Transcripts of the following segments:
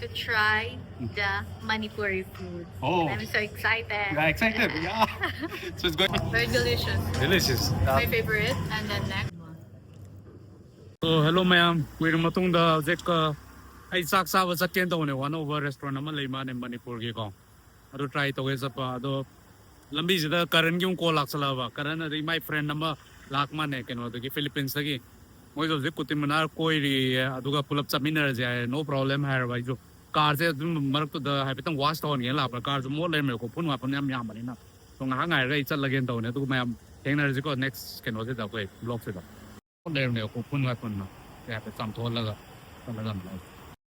to try the Manipuri food. Oh. I'm so excited. Yeah, excited. Yeah. So it's going Very delicious. delicious. My favorite. And then next one. So hello ma'am. Kuya matungda zek ay saksa wa sakyen to ne one over restaurant ama leima ne Manipur gi ko. Ado try to is pa ado lambi sida karan gyung ko laksala ba. Karan ri my friend nama lakma ne keno the Philippines gi. Moi jo zek kutim na koi ri aduga pull up chaminer ja no problem hai ba jo car se marak to da hai petang wash to ne la pa car jo mo le me ko pun wa pun yam yam ba ni na. So nga ngai rai chat lagen to ne tu ma'am thengna ji ko next keno se da ko blog se da. There ne ko pun wa pun na. Ya pe sam thol la ga.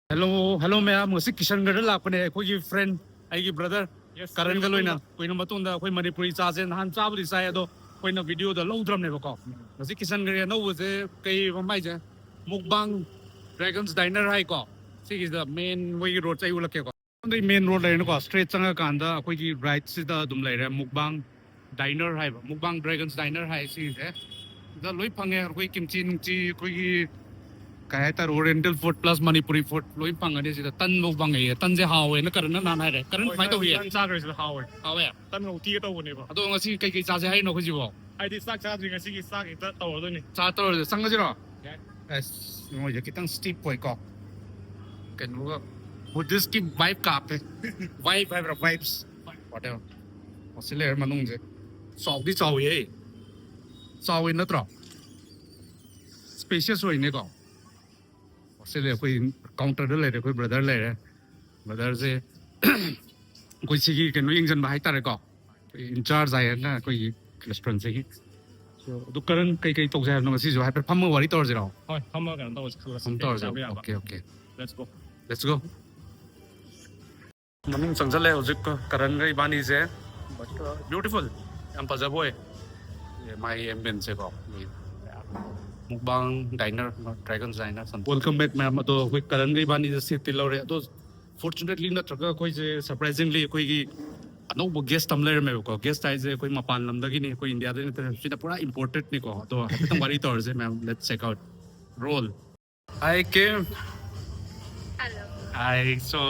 Hello ma'am mo si Kishan gar la apne ko gi friend ai gi brother karan ga loina ko ina matung da ko Manipuri cha jen han cha bli sai do ko ina video da lo drum ne ko mo si Kishan gar no wo je kai mai je mukbang dragons diner hai ko si is the main way road chai ula ke ko the main road lai no ko straight changa kan da ko gi right si da dum lai re mukbang diner hai mukbang dragons diner hai si je da loi phange ko kimchi nungchi ko gi cái ta Oriental food plus Manipuri food lối bằng ở đây là tân một bằng ấy tân sẽ hào ấy nó cần nó làm này đấy cần phải tàu hiện tân ra rồi là hào ấy hào ấy tân đầu tiên tàu này vào tôi ngay khi cái giá sẽ hay nó cái gì bảo ai đi xác ra thì ngay khi xác thì tàu rồi này giá tàu rồi sang cái gì đó ngồi cái tăng steep quay cọc cái nó Buddhist cái vibe cặp ấy vibe vibes whatever Australia mà nung gì sọc đi sọc ấy sọc ấy nó trọ spacious rồi này cọc Australia कोई counter ले रहे कोई brother ले रहे brother से कोई सीखी के नो इंजन बाहर तारे को इंचार्ज आया ना कोई रेस्टोरेंट से ही तो करन कई कई तो जाए ना किसी जो है पर फम वाली तौर से रहो thôi không bao giờ tàu हम तौर से okay okay let's go let's go मनुंग Sanjale उजिक करन गई बानी से but beautiful हम पजाबो है ये my ambience है को mukbang diner dragons diner welcome back ma'am to koi karan gai bani se til lore to fortunately na traga koi je surprisingly koi gi no bo guest tam layer me ko guest ai je koi mapan lam da gi ni koi india de ne sida pura imported ni ko to hatang bari tor je ma'am let's check out roll hi Kim Hello. hi so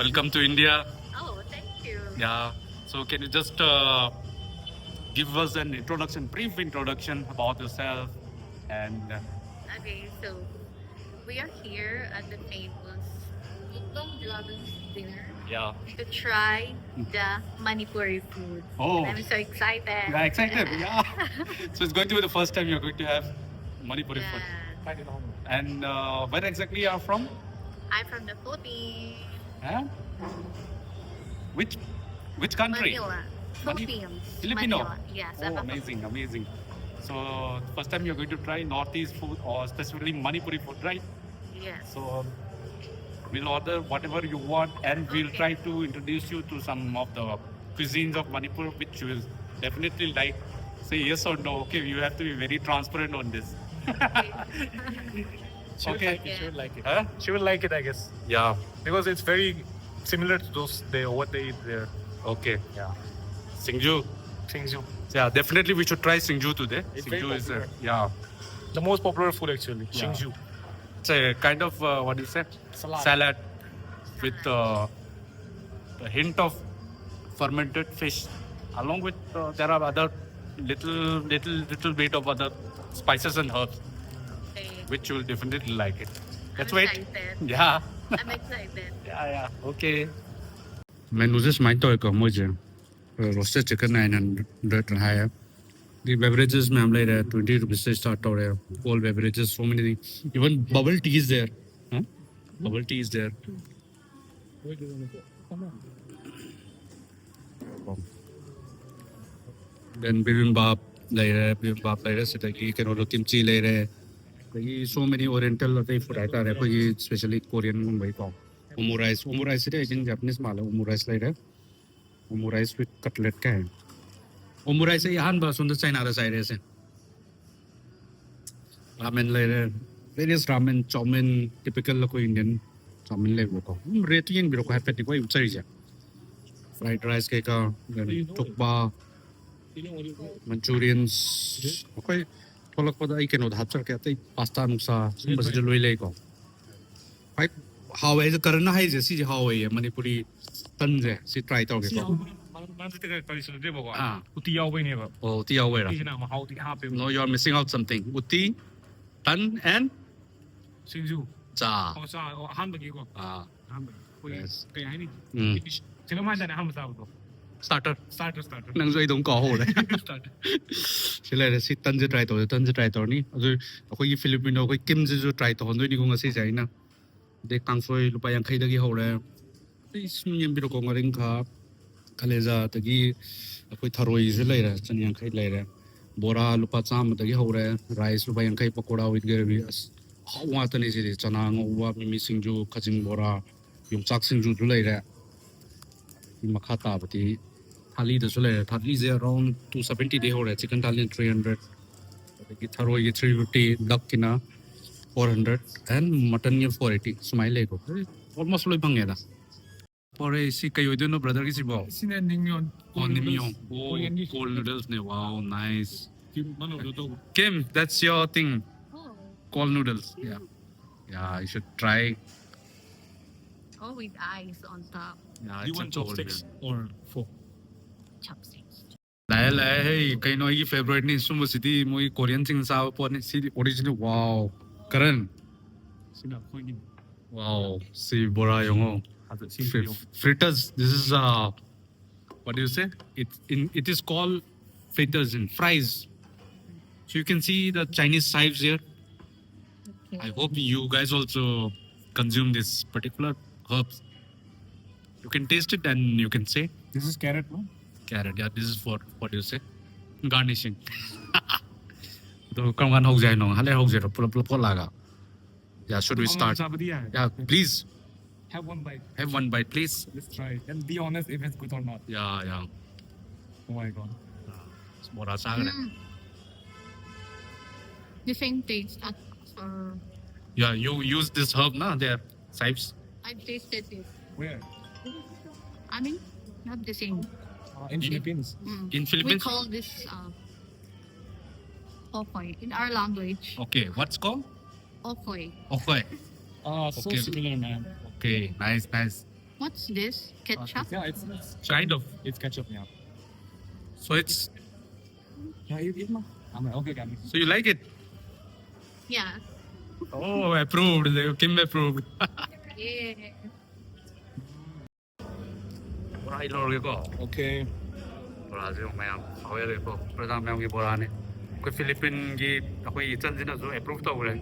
welcome to India Oh, thank you. yeah so can you just give us an introduction brief introduction about yourself and Okay, so we are here at the famous Mukbang Dragons dinner yeah to try the Manipuri food. Oh. I'm so excited. yeah excited yeah so it's going to be the first time you're going to have Manipuri food Yeah. and where exactly you are from I'm from the Philippines. huh? which country Manila. Philippines. Filipino Manila. Yes. oh I'm from amazing so first time you're going to try northeast food or specifically Manipuri food right Yes. so we'll order whatever you want and we'll Okay. try to introduce you to some of the cuisines of Manipur which you will definitely like say yes or no okay you have to be very transparent on this she Okay. will like it huh? she will like it I guess yeah because it's very similar to those what they eat there okay yeah Singju Singju yeah definitely we should try Singju today It's very Singju is popular. yeah the most popular food actually Yeah. Singju it's a kind of what do you say salad with a hint of fermented fish along with there are other little bit of other spices and herbs Okay. which you will definitely like it let's I'm wait excited. yeah I'm excited. yeah okay menu just my toy ko mo je roasted chicken 900 hai the beverages ma'am like 20 rupees se start ho rahe all beverages so many things even bubble tea is there huh? Bubble tea is there then bibimbap like bibimbap like this like you can order kimchi like so many oriental food aita hai koi especially Korean mumbai ko omurice is in Japanese mala omurice like omurice with cutlet ka hai omurice hai yahan ba sundar China other side is ramen like various ramen chowmin typical ko Indian chowmin like ko rate yin biro ko happy ko uchari ja fried rice ke ka tukba Manchurians okay tholak pada ai keno hapchar ke tai pasta nuksa sum bas loi lei ko how is Karana is see how a Manipuri Tanze, see try to get. Ah, oh, Tia Wera. No, you're missing out something. Uti, Tan, and Singju. Cha. Touhanbagi. Ah, yes. Starter. Starter. Nang zo idong ko ho le. Sila le si tan je try to ni. Azu akoi Filipino akoi Kimchi jo try to hondoi ni ko ngasi sai na. De kangsoi lupa yang khai dagi ho le. Is nyem biro ko ngaring kha kaleja tagi akoi tharoi je lai ra chan yang khai lai ra. Bora lupa cham dagi ho re rice lupa yang khai pakoda with gravy as. How wa tani si chana ngwa mi Singju khajing bora yung chak Singju ju lai ra. Makha ta bati thali the sole thali is around 270 de ho raha chicken thali 300 tharo ye 350 duck kina 400 and mutton ye 480 smile ko almost loi bang da por si kayo do no brother kisi bo Sine Ningyon. on nimyo cold noodles ne wow nice Kim that's your thing Oh. cold noodles yeah you should try Oh, with ice on top. yeah You it's a want cold chopsticks meal. or fork? Chopsticks. Lai hey kai no yi favorite ni sumo city moi Korean thing sa po ni city original wow Karan Sina Koyin. wow si bora yongo Singju. fritters this is what do you say it is called fritters in fries so you can see the Chinese knives here Okay. I hope you guys also consume this particular herbs you can taste it and you can say This is carrot, no? carrot yeah this is for what do you say garnishing to kam gan hok jai no hale hok jai pula pula laga yeah should we start yeah please Have one bite. have one bite please Let's try it. And be honest if it's good or not. yeah Oh my god. bora sa gane Mm. The same taste as yeah you use this herb na there sipes I tasted it. Where? I mean, not the same. In Philippines. Mm. in We Philippines call this okoy in our language. okay what's called Okoy. okay So Okay. similar, man. okay nice What's this? Ketchup? Yeah, it's kind of it's ketchup, yeah. so it's Yeah, you eat, ma. Okay, got me. so you like it Yeah. oh approved Kim approved Yeah. bora ilo ge ko Okay. bora je mayam hawe ge ko pradam mayam ge bora ne ko Philippine gi akoi chan jina zo approve to le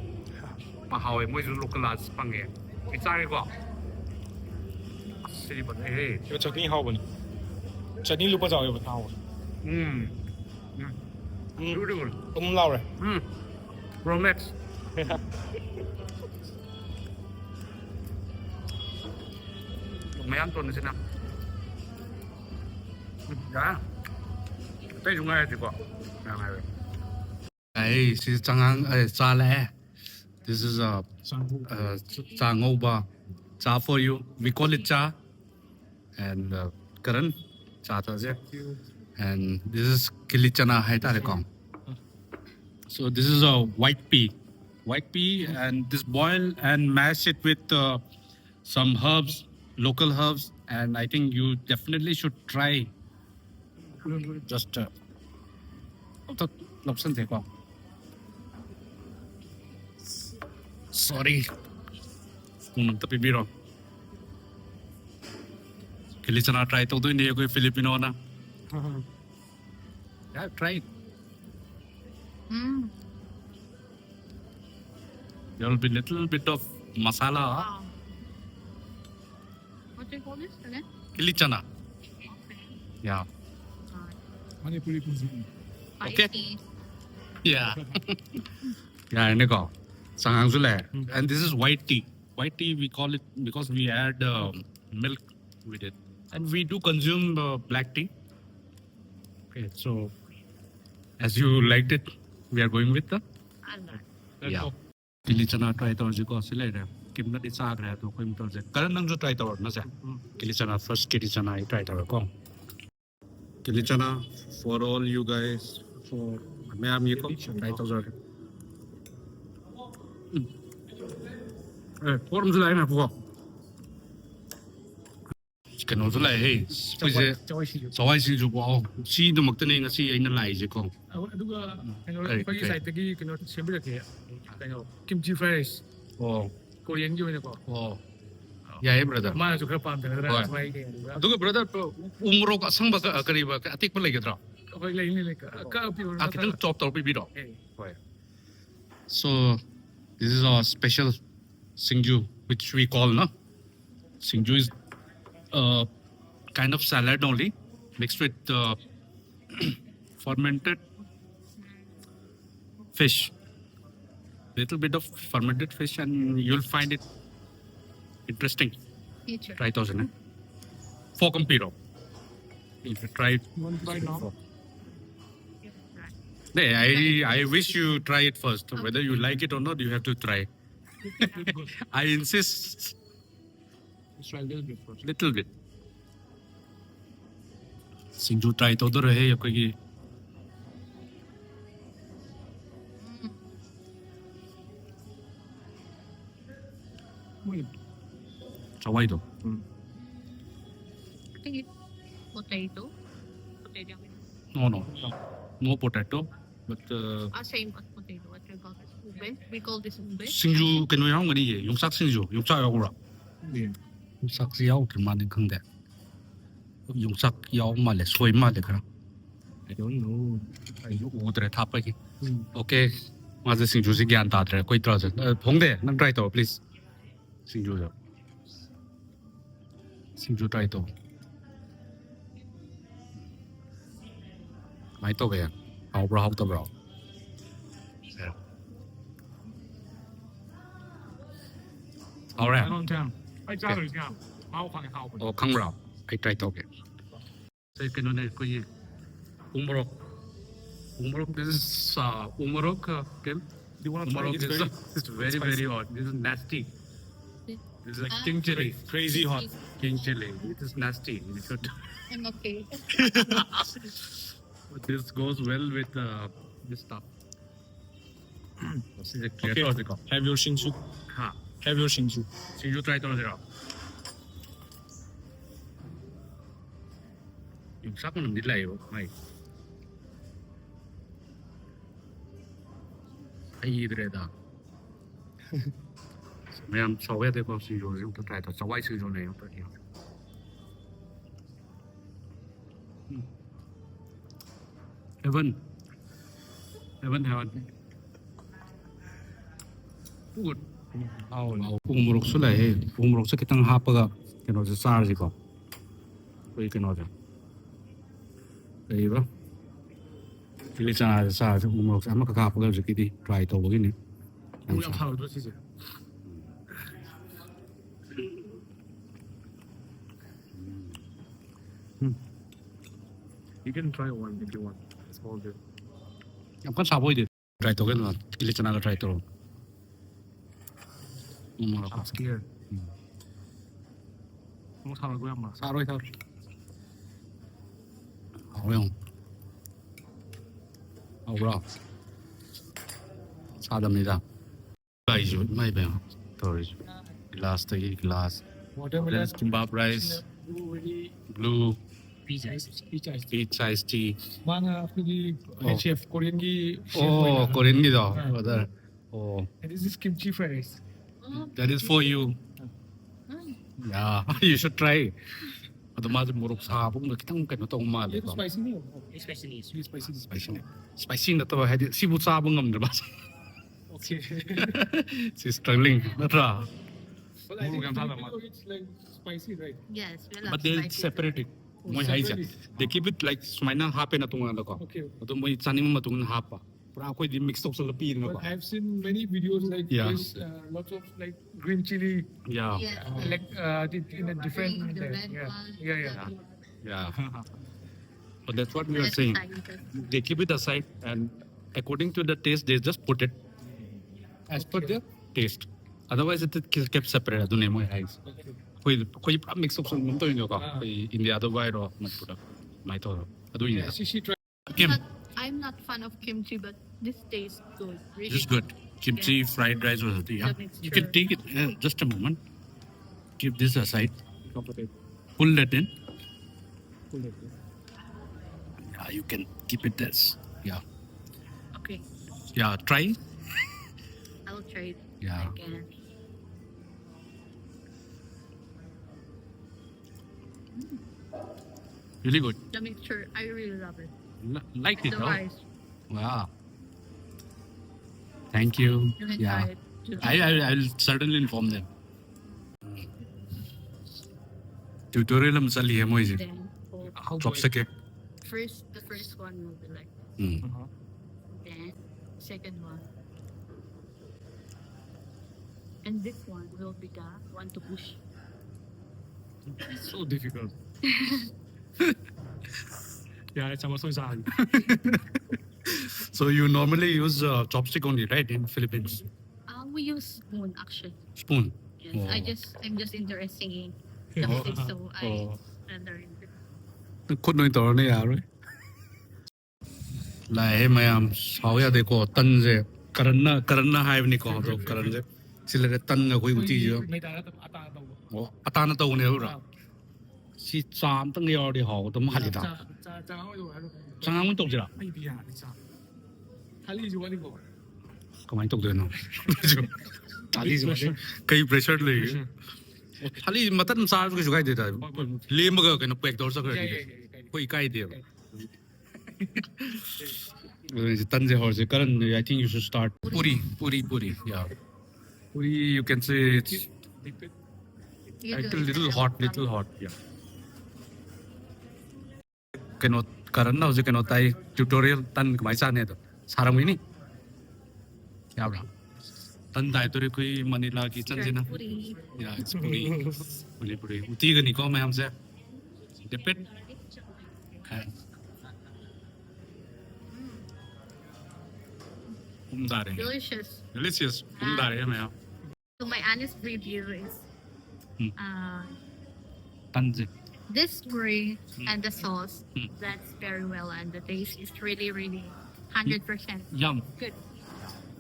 pa hawe moi zo local las pange ki cha ge ko si ba hey 이거 chutney how bani? Chutney lupa jao yo how? beautiful Lao rồi. Romex mayam to ne sina ya tay jung ai ji ko ai si changang ai cha le this is a cha ngau ba cha for you we call it cha and Karan cha ta je and this is kili chana hai ta kom so this is a white pea and this boil and mash it with some herbs local herbs and I think you definitely should try just lobsan de ko sorry tapi biro kili chana try to do ni koi Filipino na yeah try it Mm. there will be little bit of masala Wow. What do you call this again? kili chana Okay. yeah Manipuri cuisine. Okay. Spicy. yeah yeah and go sangang su le and this is white tea we call it because we add milk with it and we do consume black tea okay so as you liked it we are going with the I like. Let's yeah go. kili chana try to ji ko sile re kim na di sa gra to ko im to je karan nang jo try to na se kili chana first kili chana I try to ko kili chana for all you guys for मैं am ये को try to jo form ju lai na po ꯀꯩꯅꯣꯁꯨ ꯂꯥꯛꯑꯦ ꯑꯩꯈꯣꯏꯁꯦ ꯆꯋꯥꯏ ꯁꯤꯡꯖꯨ ꯋꯥꯎ ꯁꯤꯗꯃꯛꯇꯅꯦ ꯉꯁꯤ ꯑꯩꯅ ꯂꯥꯛꯏꯁꯦꯀꯣ ꯑꯗꯨꯒ ꯀꯩꯅꯣ ꯀꯔꯤ, ꯑꯩꯈꯣꯏꯒꯤ ꯀꯔꯤ? ꯁꯥꯏꯠꯇꯒꯤ ꯀꯩꯅꯣ ꯁꯦꯝꯕꯤꯔꯛꯀꯦ ꯀꯩꯅꯣ ꯀꯤꯝꯆꯤ ꯐ꯭ꯔꯥꯏ ꯔꯥꯏꯁ ꯑꯣ ꯀꯣꯔꯤꯌꯟꯒꯤ ꯑꯣꯏꯅꯀꯣ ꯑꯣ ꯌꯥꯏꯌꯦ ꯕ꯭ꯔꯗꯔ ꯃꯥꯅꯁꯨ ꯈꯔ ꯄꯥꯝꯖꯒꯗ꯭ꯔꯥ ꯍꯣꯏ. ꯁꯨꯃꯥꯏ ꯑꯗꯨꯒ ꯑꯗꯨꯒ ꯕ꯭ꯔꯗꯔ ꯎ ꯃꯣꯔꯣꯛ ꯑꯁꯪꯕ ꯀꯔꯤꯕ ꯑꯇꯦꯛꯄ ꯂꯩꯒꯗ꯭ꯔꯣ ꯑꯩꯈꯣꯏ ꯂꯩ ꯀꯛꯄꯤꯌꯣ ꯈꯤꯇꯪ ꯆꯣꯞ ꯇꯧꯔ ꯄꯤꯕꯤꯔꯣ ꯑꯦ ꯍꯣꯏ so this is our special Singju which we call no Singju is kind of salad only mixed with fermented fish little bit of fermented fish and you'll find it interesting Teacher. try those na for compiro if you try it one try now hey, I wish you try it first whether you like it or not you have to try I insist let's try a little bit first little bit Singju try tꯧꯗꯣꯔꯦ ꯑꯩꯈꯣꯏꯒꯤ ꯆꯋꯥꯏꯗꯣ I think it's potato. Potato. no potato but Same as potato. What you call this? Ube. We call this ube. Singju ꯀꯩꯅꯣ ꯌꯥꯎꯔꯝꯒꯅꯤꯌꯦ ꯌꯣꯡꯆꯥꯛ ꯁꯤꯡꯖꯨ ꯌꯣꯡꯆꯥꯛ ꯌꯥꯎꯕ꯭ꯔꯥ ꯌꯣꯡꯆꯥꯛꯁꯤ ꯌꯥꯎꯗ꯭ꯔ ꯃꯥꯜꯂꯦ ꯈꯪꯗꯦ ꯌꯣꯡꯆꯥꯛ ꯌꯥꯎꯕ ꯃꯥꯜꯂꯦ ꯁꯣꯏ ꯃꯥꯜꯂꯦ ꯈꯔ I don't know ꯑꯩꯁꯨ ꯎꯗ꯭ꯔꯦ ꯊꯥꯞꯄꯒꯤ ꯑꯣꯀꯦ ꯃꯥꯁꯦ ꯁꯤꯡꯖꯨꯁꯤ ꯒ꯭ꯌꯥꯟ ꯇꯥꯗ꯭ꯔꯦ ꯑꯩꯈꯣꯏ ꯇ꯭ꯔꯥꯁꯦ ꯐꯣꯡꯗꯦ ꯅꯪ ꯇ꯭ꯔꯥꯏ ꯇꯧ ꯄ꯭ꯂꯤꯖ ꯁꯤꯡꯖꯨꯗꯣ ꯁꯤꯡꯖꯨ ꯇ꯭ꯔꯥꯏ ꯇꯧ ꯀꯃꯥꯏꯅ ꯇꯧꯒꯦ ꯍꯥꯎꯕ꯭ꯔꯥ ꯍꯥꯎꯇꯕ꯭ꯔꯥ ꯍꯥꯎꯔꯦ I don't know ꯑꯩ ꯆꯥꯗꯣꯏꯁꯦ ꯍꯥꯎ ꯈꯪꯉꯦ ꯍꯥꯎꯕꯅꯦ ꯑꯣ ꯈꯪꯕ꯭ꯔꯥ ꯑꯩ ꯇ꯭ꯔꯥꯏ ꯇꯧꯒꯦ ꯁꯤ ꯀꯩꯅꯣꯅꯦ ꯑꯩꯈꯣꯏꯒꯤ ꯎ ꯃꯣꯔꯣꯛ this is umorok Kim. you want to try Umorok it's is very it's very spicy. very hot. This is nasty. This is like king chili. crazy hot King chili. It is nasty. You should. I'm okay. But this goes well with this stuff. This is a clear Okay. logical. have your Singju Ha. have your Singju So you try to do it. Yung sa kung nila yun, ay. Ay, 이들에다. mayam sawaya de ko Singju yung to try to sawai Singju na yung to yun. Heaven. Good. 우무록수 ꯂꯩ 우무록수 ꯈꯤꯇꯪ ꯍꯥꯞꯄꯒ ꯀꯩꯅꯣꯁꯦ ꯆꯥꯔꯁꯤꯀꯣ ꯑꯩꯈꯣꯏ ꯀꯩꯅꯣꯁꯦ ꯀꯔꯤꯕ chilli ꯆꯅꯥꯁꯦ ꯆꯥꯔꯁꯦ 우무록ꯁꯦ ꯑꯃꯈꯛ ꯍꯥꯞꯄꯒ ꯍꯧꯖꯤꯛꯀꯤꯗꯤ ꯇ꯭ꯔꯥꯏ ꯇꯧꯕꯒꯤꯅꯤ ꯌꯥꯝ ꯍꯥꯎꯗ꯭ꯔꯣ ꯁꯤꯁꯦ you can try one if you want it's all good ꯌꯥꯝ ꯀꯟꯅ ꯁꯥꯕ ꯑꯣꯏꯗꯦ ꯇ꯭ꯔꯥꯏ ꯇꯧꯒꯦꯅ ꯆꯤꯂꯤ ꯆꯅꯥꯒ ꯇ꯭ꯔꯥꯏ ꯇꯧꯔꯣ 우무록 I'm scared 너무 사라고 양마 사로이 하오영 하오라 사답니다 라이즈 마이뱅 더리즈 글라스 되기 글라스 watermelon There's kimbap rice blue pizza peach iced tea mana apni chef Korean ki oh korean이다 brother oh and this is kimchi fried rice that is for you yeah you should try ꯑꯗꯣ ꯃꯥꯁꯦ ꯃꯣꯔꯣꯛ ꯁꯥꯕꯒꯨꯝꯕ ꯈꯤꯇꯪ ꯀꯩꯅꯣ ꯇꯧꯕ ꯃꯥꯜꯂꯦ it's spicy no especially sweet spicy spicy ꯅꯠꯇꯕ ꯍꯥꯏꯗꯤ ꯁꯤꯕꯨ ꯆꯥꯕ ꯉꯝꯗ꯭ꯔꯦ ꯃꯥꯁꯦ okay ꯁꯤ struggling ꯅꯠꯇ꯭ꯔꯥ but I think it's like spicy right Yes, we love but they spicy. separate it ꯃꯣꯏ ꯍꯥꯏꯁꯦ they keep it like ꯁꯨꯃꯥꯏꯅ ꯍꯥꯞꯄꯦꯅ ꯇꯣꯉꯥꯟꯅꯀꯣ okay ꯑꯗꯣ ꯃꯣꯏ ꯆꯥꯅꯤꯡꯕ ꯃꯇꯨꯡꯗ happa ꯄꯨꯔꯥ ꯑꯩꯈꯣꯏꯗꯤ mix ꯇꯧꯁꯜꯂ ꯄꯤꯗꯅꯀꯣ but I've seen many videos like Yeah. this lots of like green chili yeah Yeah. like in a different The red yeah one. yeah yeah but that's what we are saying they keep it aside and according to the taste they just put it as per their taste otherwise it is kept separate adune moi hais koi pura mix up sun to ino ka India do vai ro manipura mai to adu yeah ina she try Kim I'm not fan of kimchi, but this tastes good. Really. this is good kimchi fried rice was it yeah The mixture. you can take it just a moment keep this aside Pull it in. Pull it. Yeah, you can keep it as. Yeah. Okay, Yeah, try. I'll try it Yeah. again. Really good. The mixture, I really love it. Like it, The no? rice, Wow. Thank you. you can Yeah. try it too. I'll certainly inform them. Tutorial am sali hai moise. Then, oh, How do Chop sake. the first one will be like, Uh-huh. then, second one. And this one will be the one to push. It's so difficult. Yeah, it's almost so hard. So you normally use chopstick only, right? In Philippines, We use spoon actually. spoon. Yes, Oh. I'm just interested in chopsticks, so I learned it. खुद नहीं तोड़ने यार लाए मैं हम सावया देखो तन से करना है नहीं कहो तो करन से सिले तन का कोई उची जो May ata daw. वो पता ना तो उन्हें उरा सी चाम तंग यार दे हाउ तो माली था चांग में तो जरा Ay, di yan. Isa. Hali, you want to go? कमाई तो देना ताली से कई प्रेशर ले खाली मतलब सार को जुगाई देता है ले मगर के न पैक दौड़ सकर कोई काई दे तन से और से करन I think you should start puri yeah puri you can say it's You like do a it. little hot yeah cannot karan na uसे cannot tai tutorial tan mai sa ne to sarang ini क्या बड़ा तन दाय तो रे कोई Manila की चल से ना Puri. या it's पूरी उती का निको मैं हमसे डिपेट उम्दा रहे Delicious. delicious उम्दा रहे मैं So my honest review is, तन से this puri and the sauce, that's very well, and the taste is really, really 100% yum good.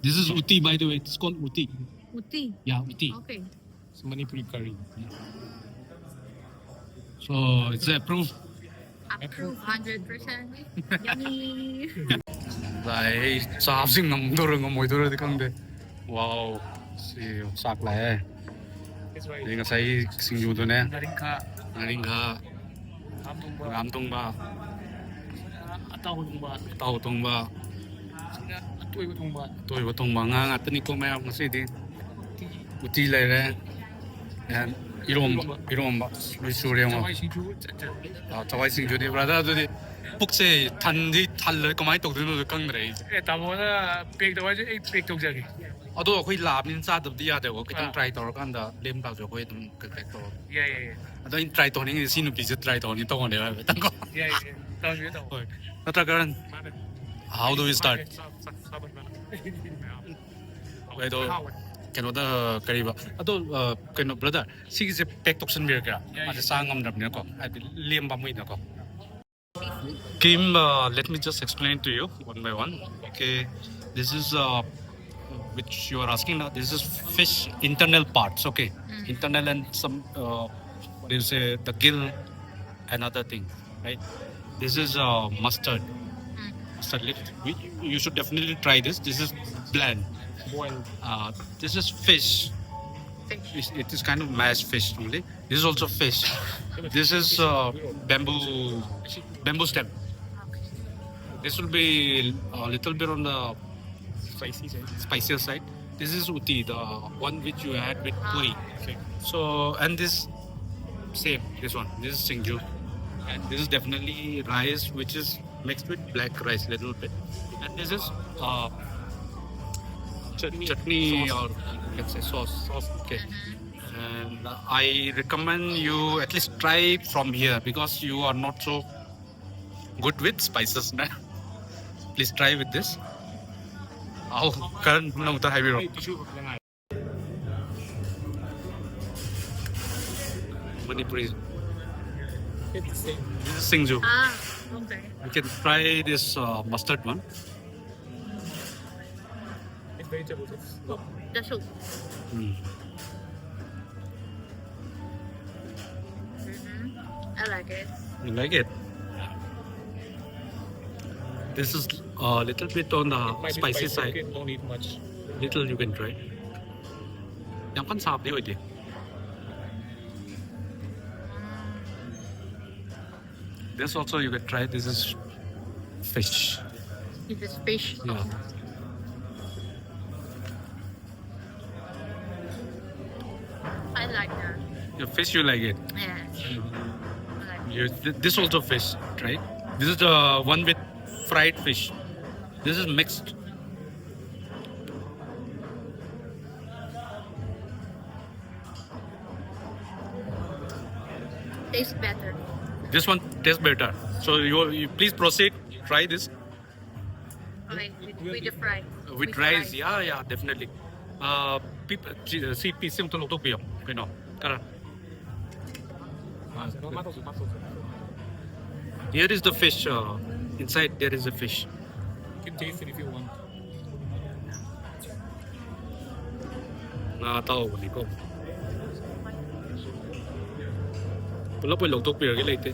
this is uti by the way it's called uti Uti. yeah uti Okay. It's Manipuri curry. so it's approved Approve 100%. Yummy. lại sao sinh ngầm tôi rồi ngầm mồi tôi rồi thì không được wow si sạc lại That's why. ini ngasai Singju tu ne Naringka. naringha Amtung ba. ngam tung ba Ataw tung ba. tau tung ba Singa atoy tung ba. tôi có tung ba nga ngat ni ko may ngasi di uti lai re and irom ba lui su re mo Why she do it? tawai Singju di brother tu di 북세 단지 달러 거 많이 똑들도 강들에 Eh, tamo na big daw ay big tog jagi. 어도 거의 라빈 사드디야 되고 그냥 트라이 더 간다 렘바 저 거의 좀 그때 또 Yeah. 어도 인 트라이 더닝 신우 비즈 트라이 더닝 또 거네 딴 거. Yeah. Tawag yun daw. 나타가는 Mane. how do we start? Sabat na. 왜도 걔노다 그리바 어도 걔노 브라더 시기제 백독선 비르가 아주 상암 잡는 거 아주 렘바 뭐 있는 거. Kim, let me just explain to you one by one. Okay, this is which you are asking now. This is fish internal parts. Okay, internal and some what do you say the gill and other thing, right? This is mustard. Mustard leaf. You should definitely try this. This is bland. Boiled. This is fish. It is kind of mashed fish only. This is also fish. This is bamboo stem. This will be a little bit on the Spicy side. spicier side. This is uti, the one which you had with puri. Okay. So and this same this one. This is Singju, and this is definitely rice which is mixed with black rice little bit. And this is chutney or let's say sauce. Okay. And I recommend you at least try from here because you are not so good with spices. Na? Please try with this. Oh, Karan, no, the heavy rock. Manipuri. It's same. This is Singju. Okay. You can try this mustard one. It's vegetables. The soup. Mm. I like it. You like it? This is a little bit on the Might be spicy side. Okay, don't eat much. Little you can try. Yang kan sarap dia oi. This also you can try. This is fish. It is fish. Yeah. I like that. Your fish you like it. Yes. I like it. You, this also fish, right? This is the one with fried fish. This is mixed. Tastes better. This one tastes better. So you please proceed. Try this Okay, with the fry. with rice. Yeah, definitely. People see piece yung tulog piyo. Kino. Kara. Here is the fish. Inside there is a fish. You can taste it if you want. Nakatawa ko niko. Pula po logtok piyo gilay te.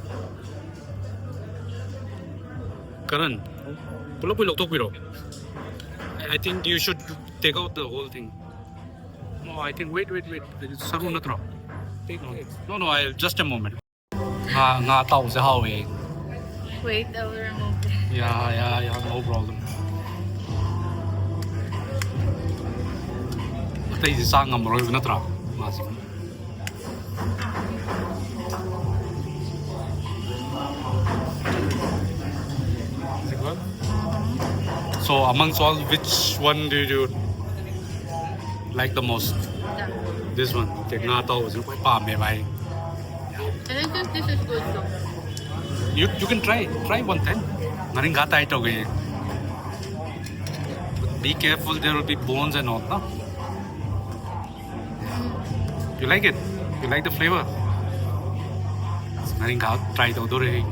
Karan. Pula po logtok piyo. I think you should take out the whole thing. No, I think wait. Saru na tro. Take it. No, I'll just a moment. Nga tao sa Hawaii. Wait, I will remove it. Yeah, no problem. Tay si sang am roi na tra. Masik. Is it good? So amongst all, which one do you like the most? That. This one. Take nga tao sa koi pa me bai. And I think this is good though. You can try one time. Ngaring gata ito gay. Be careful, there will be bones and all, no? You like it? You like the flavor? Ngaring gata try ito dore.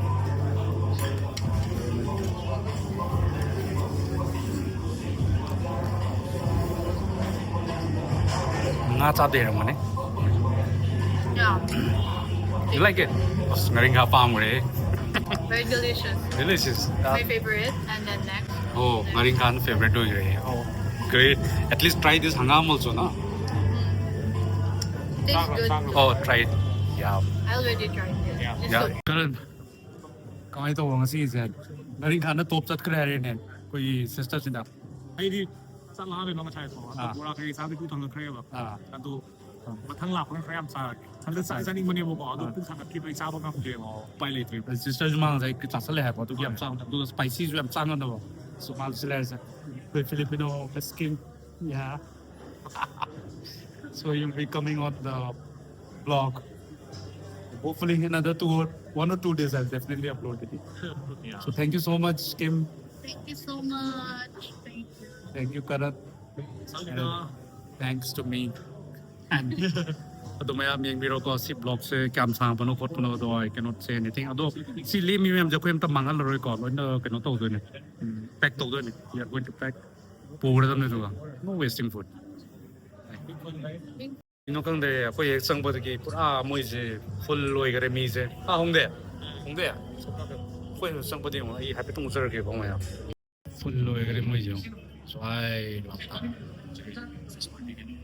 Nga cha de mo ne. Yeah. You like it? Ngaring gata pa mo re. Very delicious. Delicious. My favorite. And then next. Oh, ngaring kan favorite ho gay. Oh, great. At least try this hangam also, no? Tastes good. Oh, try it. Yeah. I already tried it. Yeah. It's Yeah. good. Karan. Kamay to nga si Zed. Ngaring kan na top chat kaya rin eh. Koi sister sila. Maybe sa lahat ng mga tayo ko. Ah. Wala kayo sabi ko tang kaya ba. Ah. Kanto matang lap ng kaya sa. Kanto sa isa ning mo niyo mo ko. Ano sa kip ay sabo ng kaya mo. Pilot trip. Sister jumang sa ikita le hapo to yam sang to spicy yam sang na bo. So mal sila sa Filipino skin. Yeah. So you'll be coming on the vlog. Hopefully in another 1 or 2 days I'll definitely upload it. Yeah. So thank you so much Kim. Thank you so much. Thank you. Thank you Karat. Sabi na. Thanks to me. And ado maya miyang biro ko si blog se kam sang pano kot pano do I cannot say anything. Ado si li mi mem ja ko em ta mangal roi ko no cannot to do ne. Pack to do ne. We are going to pack. Pura dam ne do. No wasting food. Ino kang de ko ye sang bod ki pura moi je full loi gare mi je. Hongde. Hongde. Ko sang bod mo ai happy tung sir ke ko maya. Full loi gare moi je. So I love that.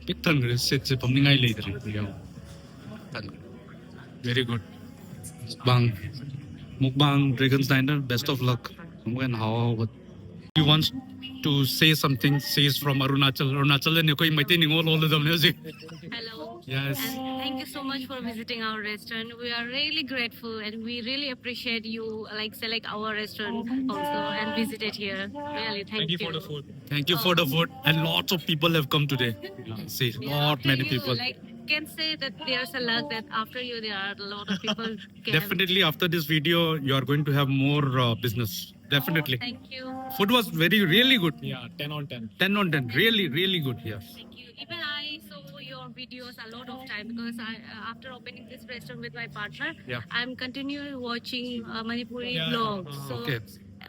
Pitan gare set se pamni ngai le dre. Very good. Mukbang Dragon Steiner, best of luck. And how you want to say something, says from Arunachal. Arunachal and Nikoi Maitini all of them music. Hello. Yes. And thank you so much for visiting our restaurant. We are really grateful and we really appreciate you select our restaurant also and visit it here. Really, thank you. For the food. Thank you for the food. And lots of people have come today. See, not After many you, people. Can say that there's a luck that after you there are a lot of people. Definitely after this video, you are going to have more business. Definitely. Thank you. Food was really good. Yeah, 10 on 10. 10 on 10. Really good. Yes. Thank you. Even I saw your videos a lot of time because after opening this restaurant with my partner, Yeah. I'm continually watching Manipuri Yeah. vlogs. So Okay.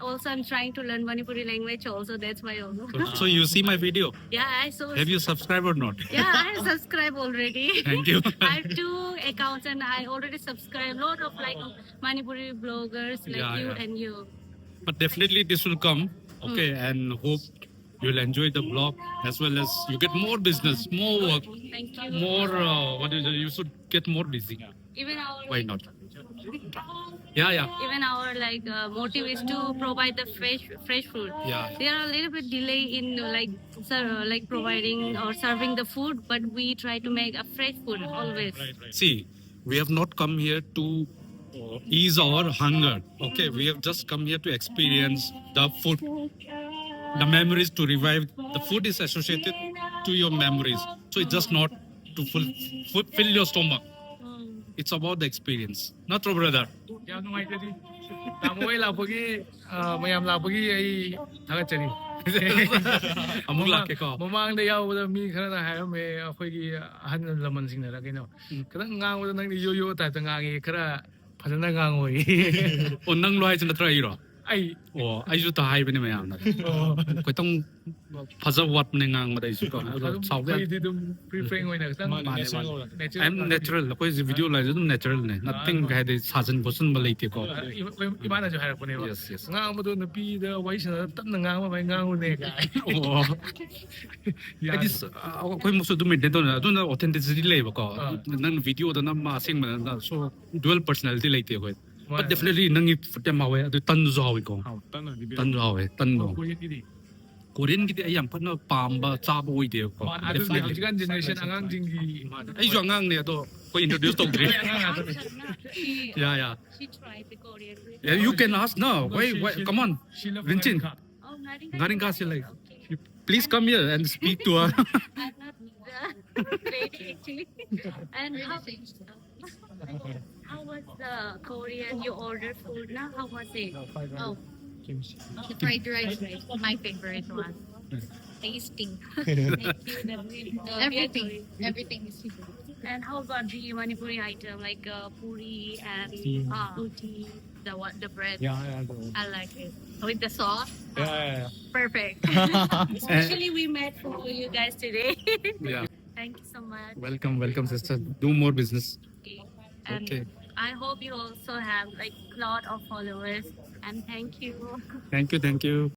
Also, I'm trying to learn Manipuri language also. That's why also. So you see my video. Yeah, I saw. Have you subscribed or not? Yeah, I subscribe already. Thank you. I have 2 accounts and I already subscribe a lot of like Manipuri bloggers like Yeah, you yeah. and you. But definitely this will come. Okay, and hope you'll enjoy the vlog as well as you get more business, more work, Thank you. more. What is it? You should get more busy. Even our Why not? Yeah, yeah. even our like motive is to provide the fresh food. Yeah. There are a little bit delay in like providing or serving the food, but we try to make a fresh food always. See, we have not come here to ease our hunger. Okay, we have just come here to experience the food, the memories to revive. The food is associated to your memories, so it's just not to fill your stomach. It's about the experience. Not true, brother. ꯌꯥꯝ ꯅꯨꯡꯉꯥꯏꯖꯔꯤ ꯇꯥꯃꯣ ꯍꯣꯏ ꯂꯥꯛꯄꯒꯤ ꯃꯌꯥꯝ ꯂꯥꯛꯄꯒꯤ ꯑꯩ ꯊꯥꯒꯠꯆꯔꯤ ꯑꯃꯨꯛ ꯂꯥꯛꯀꯦꯀꯣ. ꯃꯃꯥꯡꯗ ꯌꯥꯎꯕꯗ ꯃꯤ ꯈꯔꯅ ꯍꯥꯏꯔꯝꯃꯦ ꯑꯩꯈꯣꯏꯒꯤ ꯑꯍꯜ ꯂꯃꯟꯁꯤꯡꯅꯔ ꯀꯩꯅꯣ ꯈꯤꯇꯪ ꯉꯥꯡꯕꯗ ꯅꯪꯗꯤ ꯌꯣ ꯌꯣ ꯇꯥꯏꯞꯇ ꯉꯥꯡꯉꯤ ꯈꯔ ꯐꯖꯅ ꯉꯥꯡꯉꯣꯏ ꯑꯣ ꯅꯪ ꯂꯣ ꯍꯥꯏꯁꯤ ꯅꯠꯇ꯭ꯔ ꯑꯩꯔꯣ? ꯑꯩ ꯑꯣ ꯑꯩꯁꯨ ꯇ ꯍꯥꯏꯕꯅꯦ ꯃꯌꯥꯝꯅ. ꯈꯤꯇꯪ ꯐꯖꯕ ꯋꯥꯠꯄꯅꯦ ꯉꯥꯡꯕꯗ ꯑꯩꯁꯨ ꯀꯣ. ꯑꯗꯨꯝ ꯁꯥꯎꯕ ꯌꯥꯗꯦ. ꯑꯩꯈꯣꯏꯗꯤ ꯑꯗꯨꯝ ꯐ꯭ꯔꯤ ꯐ꯭ꯔꯦꯡ ꯑꯣꯏꯅ ꯈꯤꯇꯪ I'm natural. ꯑꯩꯈꯣꯏꯁꯤ ꯚꯤꯗꯤꯑꯣ ꯂꯥꯏꯁꯨ ꯑꯗꯨꯝ ꯅꯦꯆꯔꯦꯜꯅꯦ. ꯅꯊꯤꯡ ꯍꯥꯏꯗꯤ ꯁꯥꯖꯟ ꯈꯣꯠꯆꯟꯕ ꯂꯩꯇꯦꯀꯣ. ꯏꯃꯥꯅꯁꯨ ꯍꯥꯏꯔꯛꯄꯅꯦꯕ Yes, yes. ꯉꯥꯡꯕꯗꯣ ꯅꯨꯄꯤꯗ ꯋꯥꯔꯤ ꯁꯥꯟꯅꯕ ꯇꯞꯅ ꯉꯥꯡꯕ ꯃꯥꯏ ꯉꯥꯡꯉꯨꯅꯦ ꯀꯥꯏ ꯑꯣ ꯑꯩꯗꯤ ꯑꯩꯈꯣꯏꯃꯛꯁꯨ ꯑꯗꯨꯝ ꯃꯦꯟꯇꯦꯟ ꯇꯧꯅ ꯑꯗꯨꯅ ꯑꯣꯊꯦꯟꯇꯤꯁꯤꯇꯤ ꯂꯩꯕꯀꯣ. ꯅꯪꯅ ꯚꯤꯗꯤꯑꯣꯗ ꯅꯝꯃ ꯑꯁꯦꯡꯕꯗ ꯁꯣ ꯗꯨꯋꯦꯜ ꯄꯔꯁꯣꯅꯦꯂꯤꯇꯤ ꯂꯩꯇꯦ ꯑꯩꯈꯣꯏ. But definitely ꯅꯪꯒꯤ ꯐꯨꯠ ꯌꯥꯝ ꯍꯥꯎꯋꯦ ꯑꯗꯨ ꯇꯟꯁꯨ ꯍꯥꯎꯋꯤꯀꯣ. ꯇꯟꯁꯨ ꯍꯥꯎꯋꯦ ꯇꯟꯗꯣ. ꯀꯣꯔꯤꯌꯟꯒꯤꯗꯤ ꯑꯩ ꯌꯥꯝ ꯀꯟꯅ ꯄꯥꯝꯕ ꯆꯥꯕ ꯑꯣꯏꯗꯦꯕꯀꯣ. ꯑꯗꯨꯒꯤ ꯍꯧꯖꯤꯛꯀꯥꯟ ꯖꯦꯅꯦꯔꯦꯁꯟ ꯑꯉꯥꯡꯁꯤꯡꯒꯤ ꯑꯩꯁꯨ ꯑꯉꯥꯡꯅꯦ ꯑꯗꯣ ꯑꯩꯈꯣꯏ introduce ꯇꯧꯗ꯭ꯔꯤ. Yeah, yeah. She tried the Korean. Yeah, you can ask now. Wait, come on. Vincin, Oh, Garing kasi like, please come here and speak to her. I'm not the lady actually. And how was the Korean you ordered food now? How was it? Oh, the fried rice is my favorite one. Tasting. Everything is super. And how about the Manipuri item like puri and roti, the bread? I like it with the sauce. Perfect. Especially we met for you guys today. Yeah. Thank you so much. Welcome, sister. Do more business. Okay. And Okay. I hope you also have like a lot of followers. And thank you. Thank you.